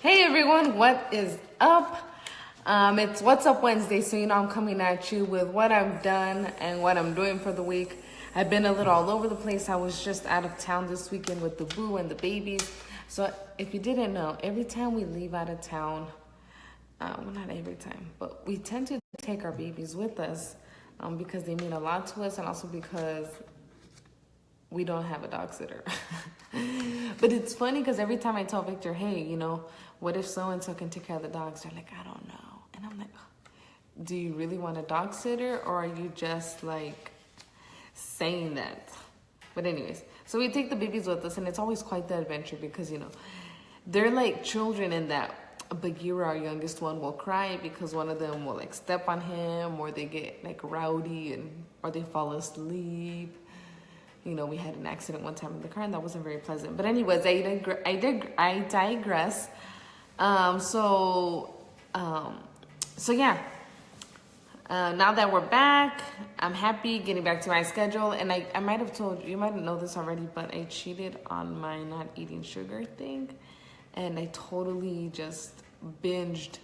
Hey everyone, what is up? It's What's Up Wednesday, so I'm coming at you with what I've done and what I'm doing for the week. I've been a little all over the place. I was just out of town this weekend with the boo and the babies. So if you didn't know, every time we leave out of town, well, not every time, but we tend to take our babies with us because they mean a lot to us, and also because we don't have a dog sitter. But it's funny because every time I tell Victor, hey, what if so-and-so can take care of the dogs? They're like, I don't know. And I'm like, do you really want a dog sitter, or are you just like saying that? But anyways, so we take the babies with us, and it's always quite the adventure because, they're like children in that Bagheera, our youngest one, will cry because one of them will like step on him, or they get like rowdy or they fall asleep. We had an accident one time in the car, and that wasn't very pleasant. But anyways, I digress. So yeah. Now that we're back, I'm happy getting back to my schedule. And I might have told you, might know this already, but I cheated on my not eating sugar thing. And I totally just binged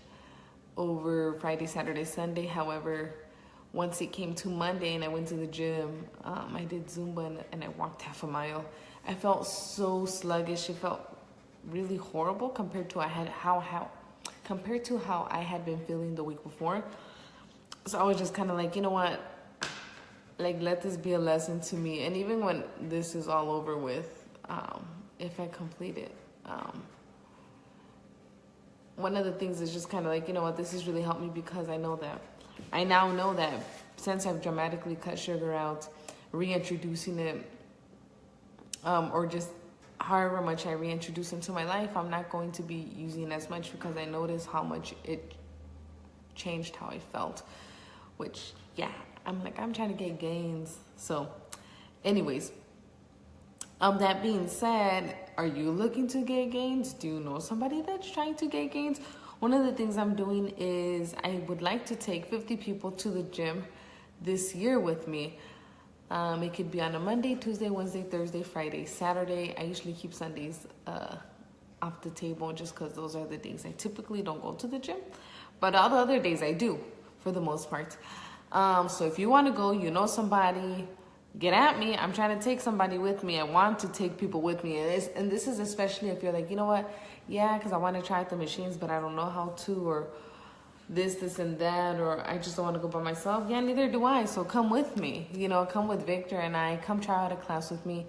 over Friday, Saturday, Sunday. However, once it came to Monday and I went to the gym, I did Zumba and I walked half a mile. I felt so sluggish. It felt really horrible compared to how I had been feeling the week before. So I was just kind of like, you know what? Like, let this be a lesson to me. And even when this is all over with, if I complete it, one of the things is just kind of like, you know what? This has really helped me because I now know that since I've dramatically cut sugar out, reintroducing it, or just however much I reintroduce into my life, I'm not going to be using as much because I noticed how much it changed how I felt. Which, yeah, I'm trying to get gains. So, anyways, that being said, are you looking to get gains? Do you know somebody that's trying to get gains? One of the things I'm doing is I would like to take 50 people to the gym this year with me. It could be on a Monday, Tuesday, Wednesday, Thursday, Friday, Saturday. I usually keep Sundays off the table just because those are the days I typically don't go to the gym. But all the other days I do, for the most part. So if you want to go, somebody, get at me. I'm trying to take somebody with me. I want to take people with me. And this is especially if you're like, you know what? Yeah, because I want to try out the machines, but I don't know how to, or this and that, or I just don't want to go by myself. Yeah, neither do I. So come with me. Come with Victor and I. Come try out a class with me.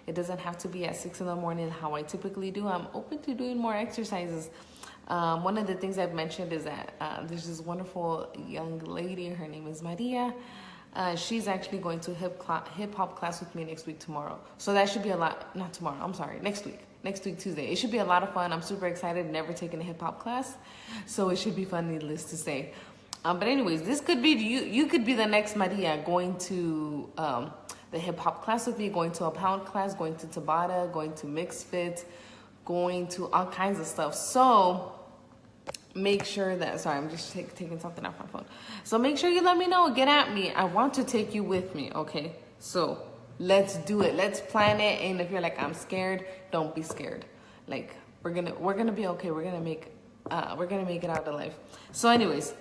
It doesn't have to be at 6 a.m. how I typically do. I'm open to doing more exercises. One of the things I've mentioned is that there's this wonderful young lady. Her name is Maria. She's actually going to hip hop class with me next week tomorrow. So that should be next week. Next week, Tuesday. It should be a lot of fun. I'm super excited. Never taken a hip hop class. So it should be fun, needless to say. But anyways, this could be, you could be the next Maria going to the hip hop class with me, going to a pound class, going to Tabata, going to Mixed Fit, going to all kinds of stuff. So make sure that, sorry, I'm just taking something off my phone. So make sure you let me know, get at me. I want to take you with me, okay? So let's do it. Let's plan it. And if you're like, I'm scared, don't be scared. Like, we're gonna be okay. We're gonna make it out alive. So anyways,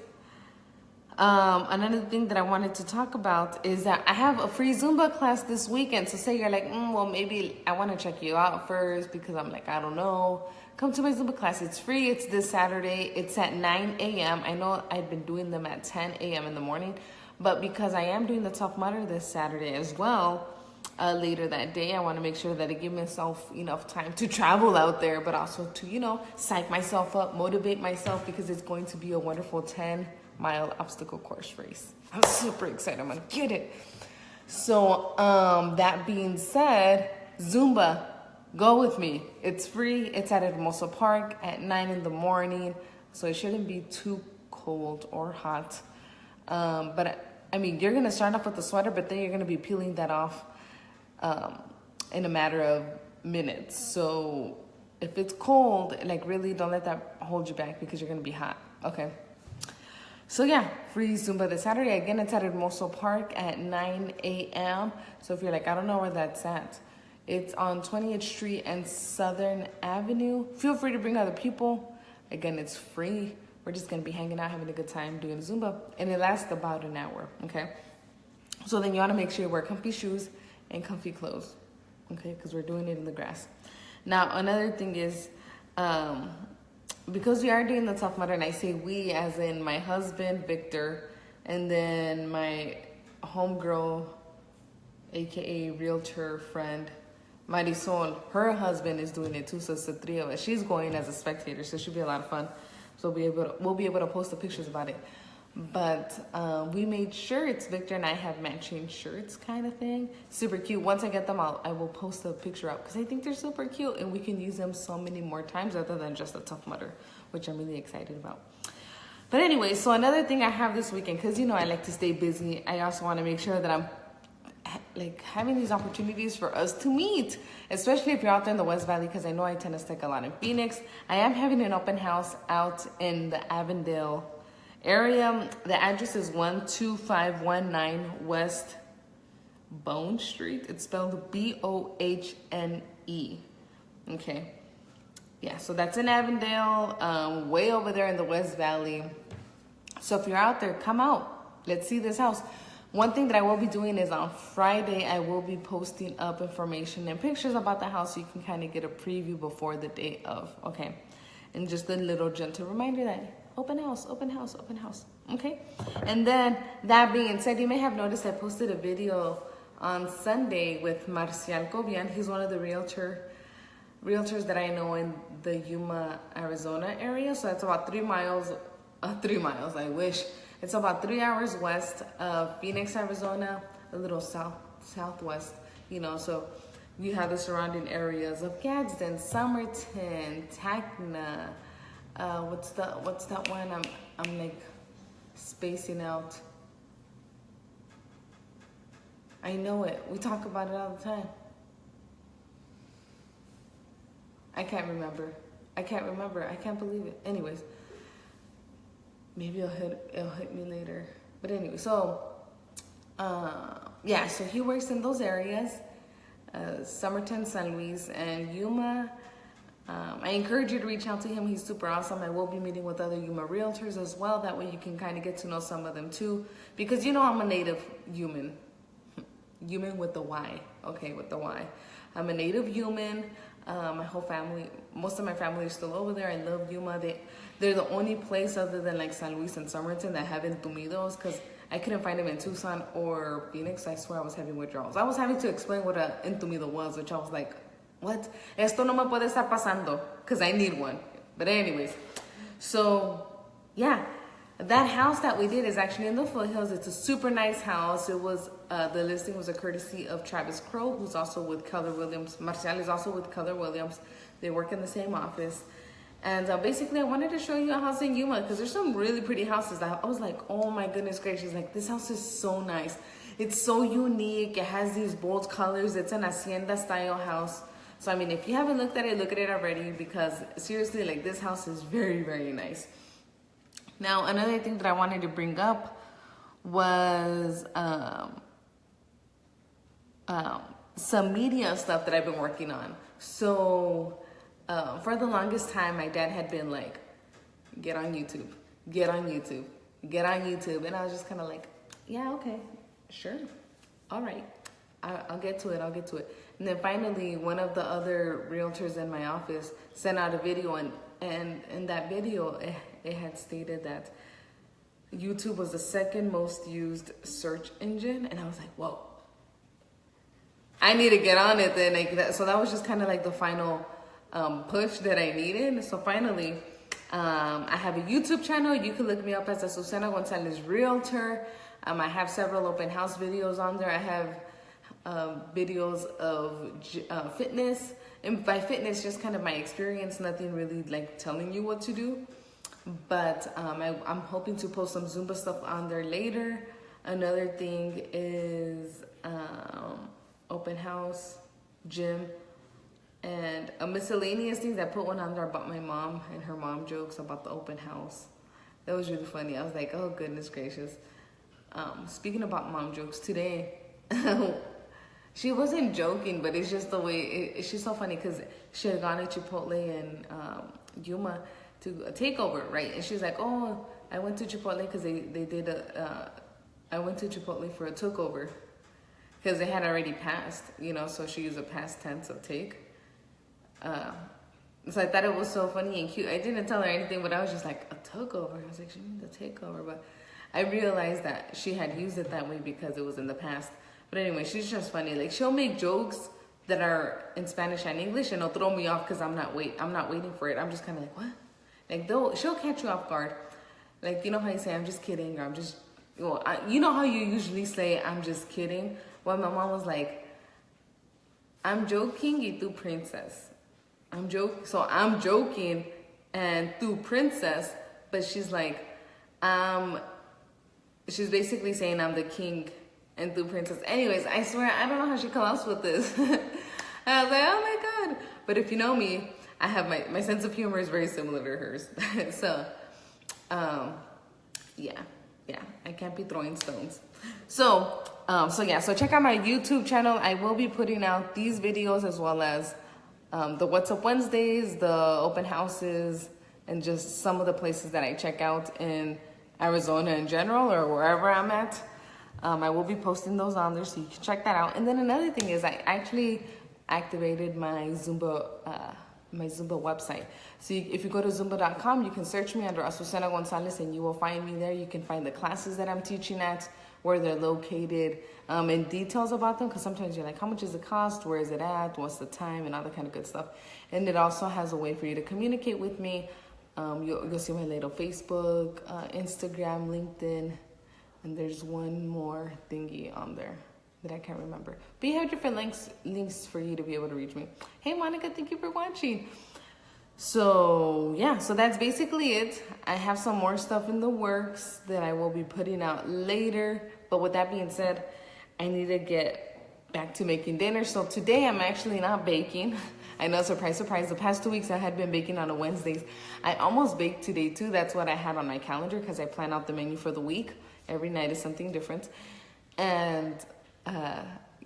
another thing that I wanted to talk about is that I have a free Zumba class this weekend. So say you're like, well, maybe I want to check you out first because I'm like, I don't know. Come to my Zumba class. It's free. It's this Saturday. It's at 9 a.m. I know I've been doing them at 10 a.m. in the morning, but because I am doing the Tough Mudder this Saturday as well, later that day, I want to make sure that I give myself enough time to travel out there, but also to, psych myself up, motivate myself, because it's going to be a wonderful 10-mile obstacle course race. I'm super excited. I'm going to get it. So that being said, Zumba, go with me. It's free. It's at Hermoso Park at 9 in the morning. So it shouldn't be too cold or hot. But I mean, you're going to start off with the sweater, but then you're going to be peeling that off in a matter of minutes. So if it's cold, like, really don't let that hold you back because you're going to be hot. Okay. So yeah, free Zumba this Saturday. Again, it's at Hermoso Park at 9 a.m. So if you're like, I don't know where that's at, it's on 20th Street and Southern Avenue. Feel free to bring other people. Again, it's free. We're just going to be hanging out, having a good time, doing Zumba. And it lasts about an hour, okay? So then you want to make sure you wear comfy shoes and comfy clothes, okay? Because we're doing it in the grass. Now, another thing is, because we are doing the Tough Mudder, and I say we as in my husband, Victor, and then my homegirl, aka realtor friend, Marisol, her husband is doing it too, so it's the three of us. She's going as a spectator, so it should be a lot of fun. So we'll be able to post the pictures about it. But we made shirts. Victor and I have matching shirts kind of thing. Super cute. Once I get them out, I will post a picture up because I think they're super cute and we can use them so many more times other than just a Tough Mudder, which I'm really excited about. But anyway, so another thing I have this weekend, because you know I like to stay busy, I also want to make sure that I'm like having these opportunities for us to meet, especially if you're out there in the West Valley, because I know I tend to stick a lot in Phoenix. I am having an open house out in the Avondale area. The address is 12519 West Bone Street. It's spelled Bohne. Okay. Yeah, so that's in Avondale, way over there in the West Valley. So if you're out there, come out. Let's see this house. One thing that I will be doing is on Friday, I will be posting up information and pictures about the house so you can kind of get a preview before the day of, okay? And just a little gentle reminder that open house, open house, open house, okay? And then that being said, you may have noticed I posted a video on Sunday with Marcial Cobian. He's one of the realtors that I know in the Yuma, Arizona area. So that's about 3 miles, I wish. It's about 3 hours west of Phoenix, Arizona, a little southwest, you know, so you have the surrounding areas of Gadsden, Somerton, Tacna, what's that one I'm like spacing out. I know it. We talk about it all the time. I can't remember. I can't believe it. Anyways, maybe it'll hit me later. But anyway, so yeah, so he works in those areas, Somerton, San Luis, and Yuma. I encourage you to reach out to him. He's super awesome. I will be meeting with other Yuma realtors as well. That way you can kind of get to know some of them too. Because you know I'm a native Yuman. Yuman with the Y. Okay, with the Y. I'm a native Yuman. My whole family, most of my family is still over there. I love Yuma. They're the only place other than like San Luis and Somerton that have entumidos, because I couldn't find them in Tucson or Phoenix. I swear I was having withdrawals. I was having to explain what an entumido was, which I was like, what? Esto no me puede estar pasando, because I need one. But anyways, so yeah, that house that we did is actually in the foothills. It's a super nice house. It was, the listing was a courtesy of Travis Crow, who's also with Keller Williams. Marcial is also with Keller Williams. They work in the same office. And basically, I wanted to show you a house in Yuma because there's some really pretty houses. I was like, oh my goodness gracious, like this house is so nice. It's so unique. It has these bold colors. It's an hacienda style house. So, I mean, if you haven't looked at it, look at it already, because seriously, like this house is very, very nice. Now, another thing that I wanted to bring up was some media stuff that I've been working on. So, for the longest time, my dad had been like, get on YouTube, get on YouTube, get on YouTube. And I was just kind of like, yeah, okay, sure. All right, I'll get to it, I'll get to it. And then finally, one of the other realtors in my office sent out a video, and in that video, it had stated that YouTube was the second most used search engine. And I was like, whoa, I need to get on it then. Like that. So that was just kind of like the final push that I needed. So finally, I have a YouTube channel. You can look me up as Azucena Gonzalez Realtor. I have several open house videos on there. I have videos of fitness, and by fitness, just kind of my experience, nothing really like telling you what to do. But I'm hoping to post some Zumba stuff on there later. Another thing is open house, gym, and a miscellaneous things. I put one on there about my mom and her mom jokes about the open house. That was really funny. I was like, oh goodness gracious. Speaking about mom jokes, today, she wasn't joking, but it's just the way, she's so funny because she had gone to Chipotle in Yuma, to a takeover, right? And she's like, oh, I went to Chipotle because they did I went to Chipotle for a takeover because they had already passed, you know, so she used a past tense of take. So I thought it was so funny and cute. I didn't tell her anything, but I was just like, a takeover. I was like, she means a takeover, but I realized that she had used it that way because it was in the past. But anyway, she's just funny. Like, she'll make jokes that are in Spanish and English, and it'll throw me off because I'm not waiting for it. I'm just kind of like, what? Like, she'll catch you off guard. Like, you know how you say, I'm just kidding, or I'm just, well, you know how you usually say, I'm just kidding? Well, my mom was like, I'm joking, y tu princess. I'm joking, and tu princess, but she's like, she's basically saying I'm the king and tu princess. Anyways, I swear, I don't know how she comes with this. I was like, oh my God. But if you know me, I have my sense of humor is very similar to hers. So, yeah, I can't be throwing stones. So check out my YouTube channel. I will be putting out these videos as well as the What's Up Wednesdays, the open houses, and just some of the places that I check out in Arizona in general or wherever I'm at. I will be posting those on there, so you can check that out. And then another thing is I actually activated my Zumba website. So if you go to Zumba.com, you can search me under Azucena Gonzalez and you will find me there. You can find the classes that I'm teaching at, where they're located, and details about them, because sometimes you're like, how much does it cost? Where is it at? What's the time? And all that kind of good stuff. And it also has a way for you to communicate with me. You'll see my little Facebook, Instagram, LinkedIn, and there's one more thingy on there that I can't remember. But you have different links for you to be able to reach me. Hey, Monica, thank you for watching. So yeah, so that's basically it. I have some more stuff in the works that I will be putting out later. But with that being said, I need to get back to making dinner. So today I'm actually not baking. I know, surprise, surprise. The past 2 weeks I had been baking on a Wednesdays. I almost baked today too. That's what I had on my calendar because I plan out the menu for the week. Every night is something different. And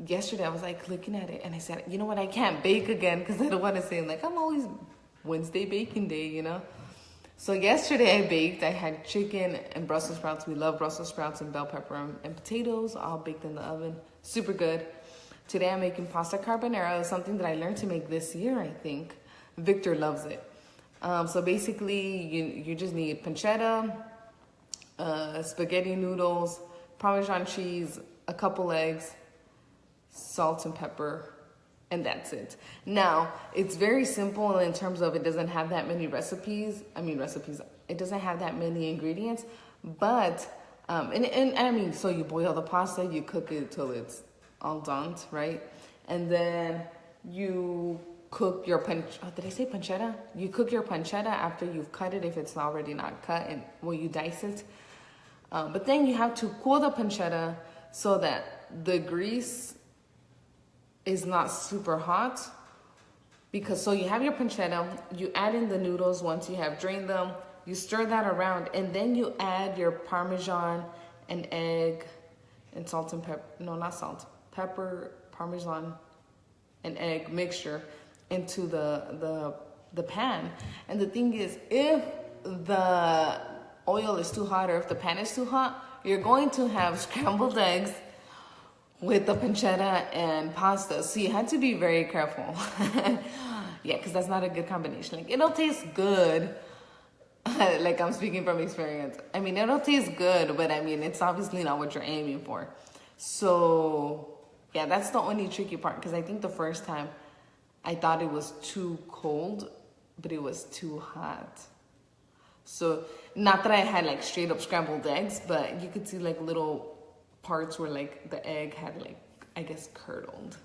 yesterday I was like looking at it and I said, you know what, I can't bake again because I don't want to say like I'm always Wednesday baking day, you know. So yesterday I baked. I had chicken and Brussels sprouts. We love Brussels sprouts and bell pepper and potatoes, all baked in the oven. Super good. Today I'm making pasta carbonara. It's something that I learned to make this year, I think. Victor loves it. So basically you just need pancetta, spaghetti noodles, Parmesan cheese, a couple eggs, salt and pepper, and that's it. Now, it's very simple in terms of it doesn't have that many recipes. It doesn't have that many ingredients, but, so you boil the pasta, you cook it till it's al dente, right? And then you cook your did I say pancetta? You cook your pancetta after you've cut it if it's already not cut, and you dice it. But then you have to cool the pancetta so that the grease is not super hot. So you have your pancetta, you add in the noodles once you have drained them, you stir that around, and then you add your Parmesan and egg and salt and pepper, no, not salt, pepper, Parmesan and egg mixture into the pan. And the thing is, if the oil is too hot or if the pan is too hot, you're going to have scrambled eggs with the pancetta and pasta. So you had to be very careful. Yeah, because that's not a good combination. Like, it'll taste good. Like, I'm speaking from experience. I mean, it'll taste good, but I mean, it's obviously not what you're aiming for. So yeah, that's the only tricky part, because I think the first time I thought it was too cold, but it was too hot. So not that I had like straight up scrambled eggs, but you could see like little parts where like the egg had like, I guess, curdled.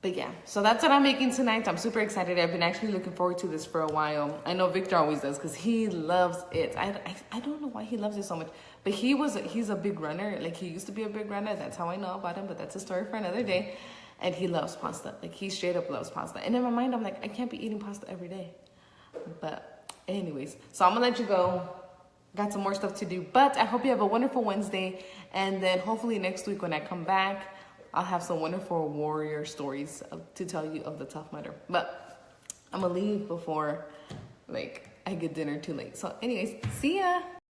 But yeah, so that's what I'm making tonight. I'm super excited. I've been actually looking forward to this for a while. I know Victor always does because he loves it. I don't know why he loves it so much, but he's a big runner. Like, he used to be a big runner. That's how I know about him, but that's a story for another day. And he loves pasta. Like, he straight up loves pasta. And in my mind, I'm like, I can't be eating pasta every day. But anyways, so I'm gonna let you go. Got some more stuff to do, but I hope you have a wonderful Wednesday. And then hopefully next week when I come back, I'll have some wonderful warrior stories to tell you of the Tough Mudder. But I'm gonna leave before like I get dinner too late. So anyways, see ya.